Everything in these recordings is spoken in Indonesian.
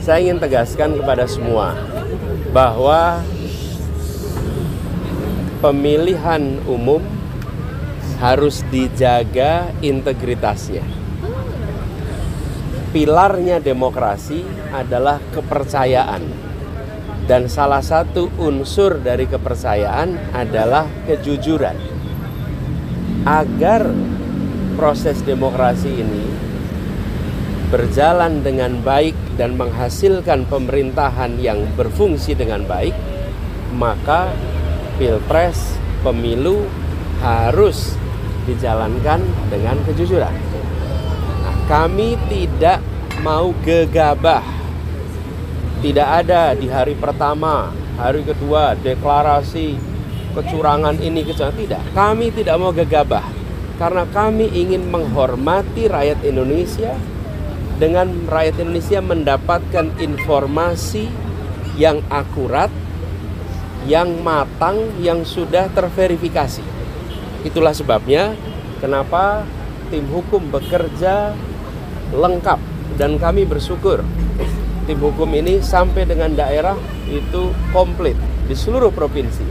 saya ingin tegaskan kepada semua bahwa pemilihan umum harus dijaga integritasnya. Pilarnya demokrasi adalah kepercayaan. Dan salah satu unsur dari kepercayaan adalah kejujuran. Agar proses demokrasi ini berjalan dengan baik dan menghasilkan pemerintahan yang berfungsi dengan baik, maka pilpres, pemilu harus dijalankan dengan kejujuran. Nah, kami tidak mau gegabah. Tidak ada di hari pertama, hari kedua deklarasi kecurangan ini, kecurangan. Tidak, kami tidak mau gegabah. Karena kami ingin menghormati rakyat Indonesia. Dengan rakyat Indonesia mendapatkan informasi yang akurat, yang matang, yang sudah terverifikasi. Itulah sebabnya kenapa tim hukum bekerja lengkap, dan kami bersyukur tim hukum ini sampai dengan daerah itu komplit di seluruh provinsi,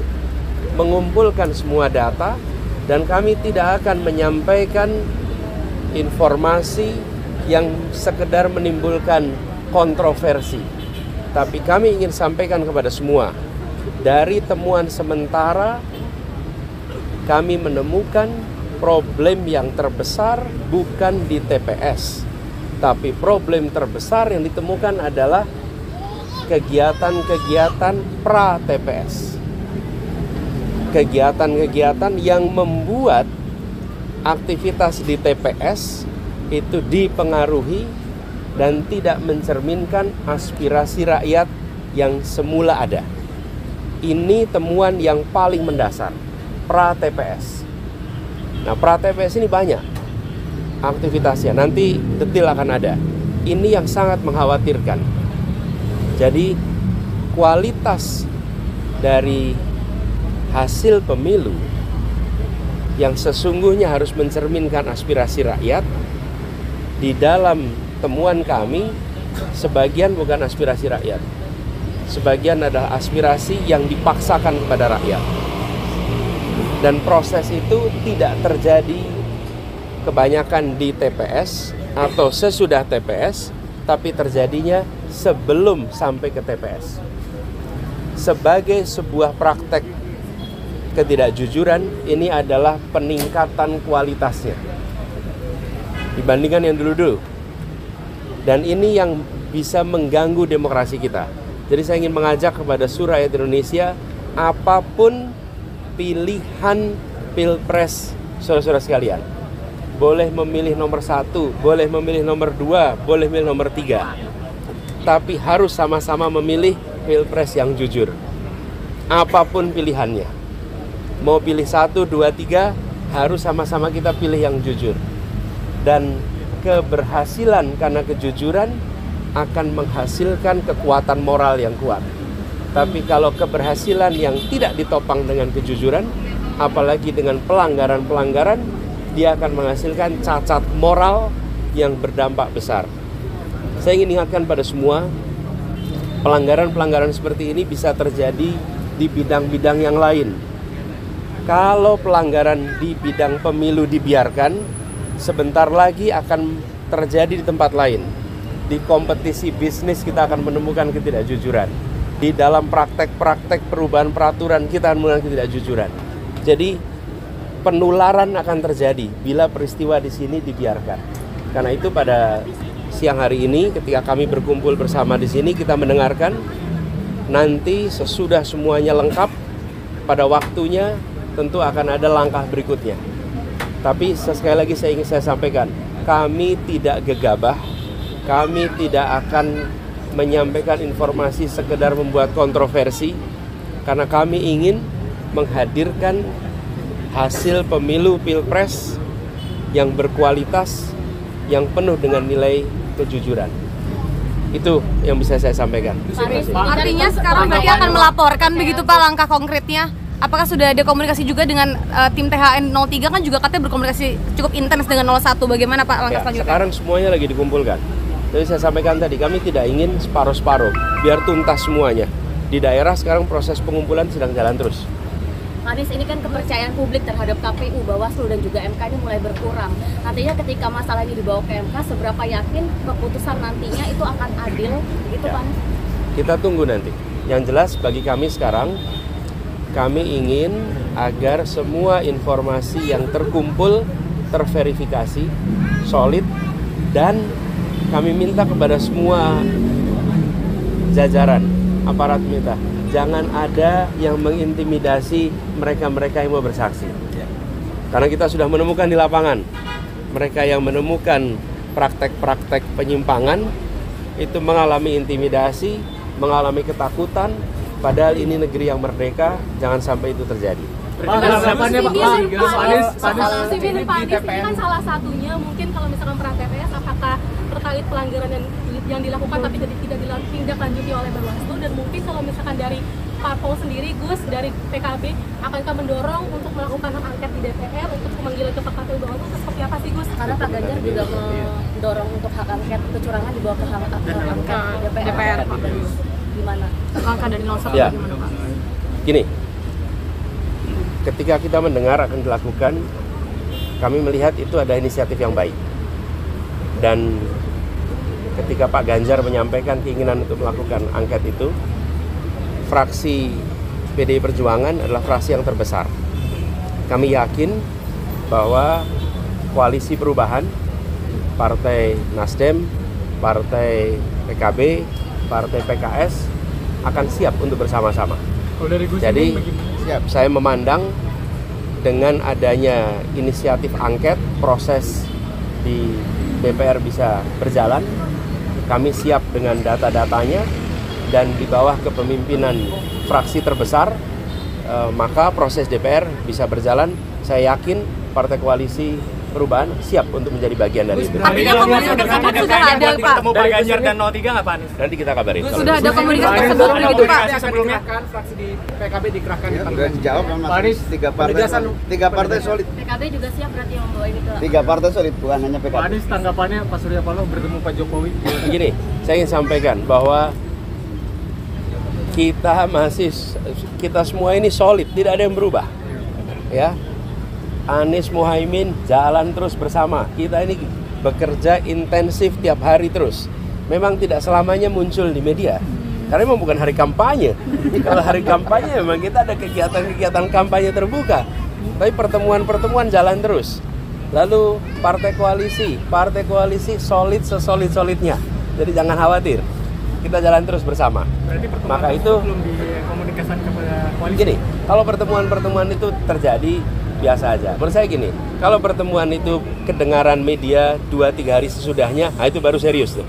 mengumpulkan semua data, dan kami tidak akan menyampaikan informasi yang sekedar menimbulkan kontroversi. Tapi kami ingin sampaikan kepada semua, dari temuan sementara kami menemukan problem yang terbesar bukan di TPS, tapi problem terbesar yang ditemukan adalah kegiatan-kegiatan pra-TPS. Kegiatan-kegiatan yang membuat aktivitas di TPS itu dipengaruhi dan tidak mencerminkan aspirasi rakyat yang semula ada. Ini temuan yang paling mendasar, pra-TPS. Nah, pra-TPS ini banyak aktivitasnya, nanti detail akan ada. Ini yang sangat mengkhawatirkan. Jadi kualitas dari hasil pemilu yang sesungguhnya harus mencerminkan aspirasi rakyat, di dalam temuan kami sebagian bukan aspirasi rakyat, sebagian adalah aspirasi yang dipaksakan kepada rakyat. Dan proses itu tidak terjadi kebanyakan di TPS atau sesudah TPS, tapi terjadinya sebelum sampai ke TPS. Sebagai sebuah praktek ketidakjujuran, ini adalah peningkatan kualitasnya dibandingkan yang dulu-dulu. Dan ini yang bisa mengganggu demokrasi kita. Jadi saya ingin mengajak kepada seluruh rakyat Indonesia, apapun pilihan pilpres saudara-saudara sekalian, boleh memilih nomor 1, boleh memilih nomor 2, boleh memilih nomor 3, tapi harus sama-sama memilih pilpres yang jujur. Apapun pilihannya, mau pilih 1, 2, 3, harus sama-sama kita pilih yang jujur. Dan keberhasilan karena kejujuran akan menghasilkan kekuatan moral yang kuat. Tapi kalau keberhasilan yang tidak ditopang dengan kejujuran, apalagi dengan pelanggaran-pelanggaran, dia akan menghasilkan cacat moral yang berdampak besar. Saya ingin ingatkan pada semua, pelanggaran-pelanggaran seperti ini bisa terjadi di bidang-bidang yang lain. Kalau pelanggaran di bidang pemilu dibiarkan, sebentar lagi akan terjadi di tempat lain. Di kompetisi bisnis kita akan menemukan ketidakjujuran. Di dalam praktek-praktek perubahan peraturan kita akan menemukan ketidakjujuran. Jadi penularan akan terjadi bila peristiwa di sini dibiarkan. Karena itu pada siang hari ini ketika kami berkumpul bersama di sini, kita mendengarkan, nanti sesudah semuanya lengkap, pada waktunya tentu akan ada langkah berikutnya. Tapi sekali lagi saya ingin sampaikan, kami tidak gegabah, kami tidak akan menyampaikan informasi sekedar membuat kontroversi, karena kami ingin menghadirkan hasil pemilu pilpres yang berkualitas, yang penuh dengan nilai kejujuran. Itu yang bisa saya sampaikan. Artinya sekarang berarti akan melaporkan begitu Pak langkah konkretnya? Apakah sudah ada komunikasi juga dengan tim THN 03, kan juga katanya berkomunikasi cukup intens dengan 01, bagaimana Pak langkah selanjutnya? Sekarang semuanya lagi dikumpulkan. Jadi saya sampaikan tadi, kami tidak ingin separuh-separuh, biar tuntas semuanya. Di daerah sekarang proses pengumpulan sedang jalan terus. Anies, ini kan kepercayaan publik terhadap KPU, Bawaslu dan juga MK ini mulai berkurang. Nantinya ketika masalah ini dibawa ke MK, seberapa yakin keputusan nantinya itu akan adil? Begitu, Pak Anies? Kita tunggu nanti. Yang jelas bagi kami sekarang, kami ingin agar semua informasi yang terkumpul, terverifikasi, solid, dan kami minta kepada semua jajaran aparat pemerintah, jangan ada yang mengintimidasi mereka-mereka yang mau bersaksi. Karena kita sudah menemukan di lapangan, mereka yang menemukan praktek-praktek penyimpangan itu mengalami intimidasi, mengalami ketakutan, padahal ini negeri yang merdeka, jangan sampai itu terjadi. Pak Anies ini kan salah satunya, mungkin kalau misalkan peran TPS apakah terkait pelanggaran yang dilakukan tapi tidak ditindaklanjuti oleh Bawaslu, dan mungkin kalau misalkan dari Parpol sendiri, Gus, dari PKB akankah mendorong untuk melakukan hak angket di DPR untuk pemanggilan ke KPU Bawaslu, seperti apa sih, Gus? Karena Pak Ganjar juga mendorong untuk hak angket kecurangan dibawa ke hak angket DPR. Gimana? Langkah dari 01 Ya. gimana, Pak? Gini, ketika kita mendengar akan dilakukan, kami melihat itu ada inisiatif yang baik. Dan ketika Pak Ganjar menyampaikan keinginan untuk melakukan angket itu, fraksi PDI Perjuangan adalah fraksi yang terbesar. Kami yakin bahwa koalisi perubahan, Partai Nasdem, Partai PKB, Partai PKS akan siap untuk bersama-sama. Jadi saya memandang dengan adanya inisiatif angket, proses di DPR bisa berjalan. Kami siap dengan data-datanya, dan di bawah kepemimpinan fraksi terbesar, maka proses DPR bisa berjalan. Saya yakin Partai Koalisi Perubahan siap untuk menjadi bagian dari itu. Artinya komunikasi tersebut sudah ada, Pak. Ketemu Pak Ganjar dan 03 nggak, Pak Anies? Nanti kita kabarin. Sudah ada komunikasi tersebut begitu, Pak. Sebelumnya kan fraksi di PKB dikerahkan di Udah dijawab sama Pak Anies, tiga partai solid. PKB juga siap berarti yang membawa ini ke... 3 partai solid, bukan hanya Pak PKB. Anies, tanggapannya Pak Surya Paloh bertemu Pak Jokowi. Begini, saya ingin sampaikan bahwa kita semua ini solid, tidak ada yang berubah. Ya, Anies Muhaimin jalan terus bersama. Kita ini bekerja intensif tiap hari terus. Memang tidak selamanya muncul di media, karena memang bukan hari kampanye. Kalau hari kampanye memang kita ada kegiatan-kegiatan kampanye terbuka. Tapi pertemuan-pertemuan jalan terus. Lalu partai koalisi solid sesolid-solidnya. Jadi jangan khawatir, kita jalan terus bersama. Berarti Maka itu belum dikomunikasikan kepada koalisi. gini, kalau pertemuan-pertemuan itu terjadi biasa aja. Menurut saya gini, kalau pertemuan itu kedengaran media 2-3 hari sesudahnya, nah itu baru serius tuh.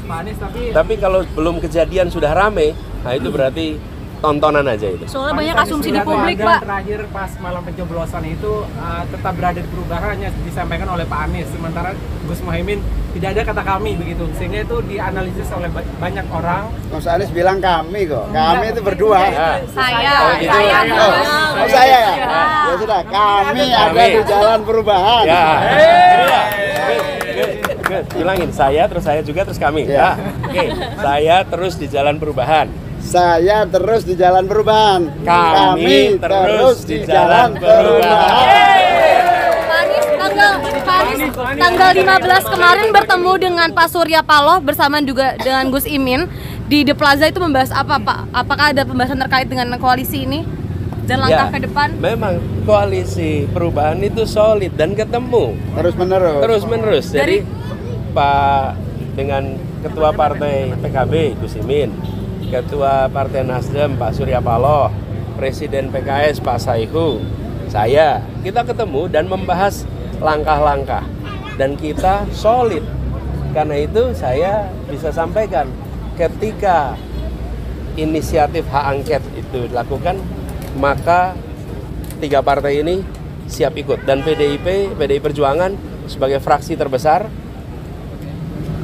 Pak Anies, Tapi kalau belum kejadian sudah rame, nah itu berarti tontonan aja itu. Soalnya banyak asumsi di publik, Pak. Terakhir pas malam pencoblosan itu tetap berada di perubahan, hanya disampaikan oleh Pak Anies, sementara Gus Muhaimin tidak ada kata kami begitu, sehingga itu dianalisis oleh banyak orang. Mas Anies bilang kami kok, kami itu berdua. Nah, Saya Ya sudah, kami ada di jalan perubahan. ya. Good. Bilangin saya, terus saya juga, terus kami. Ya. Oke, saya terus di jalan perubahan. Saya terus di jalan perubahan. Kami terus di jalan perubahan. Pak Anies, tanggal 15 kemarin bertemu dengan Pak Surya Paloh bersama juga dengan Gus Imin di The Plaza, itu membahas apa, Pak? Apakah ada pembahasan terkait dengan koalisi ini dan langkah ke depan? Memang koalisi perubahan itu solid dan ketemu terus menerus. Jadi Pak dengan Ketua Partai PKB Gus Imin, Ketua Partai Nasdem Pak Surya Paloh, Presiden PKS Pak Saihu, kita ketemu dan membahas langkah-langkah, dan kita solid. Karena itu saya bisa sampaikan, ketika inisiatif hak angket itu dilakukan, maka 3 partai ini siap ikut, dan PDI Perjuangan sebagai fraksi terbesar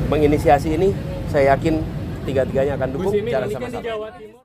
menginisiasi ini. Saya yakin 3-3-nya akan dukung secara sama-sama.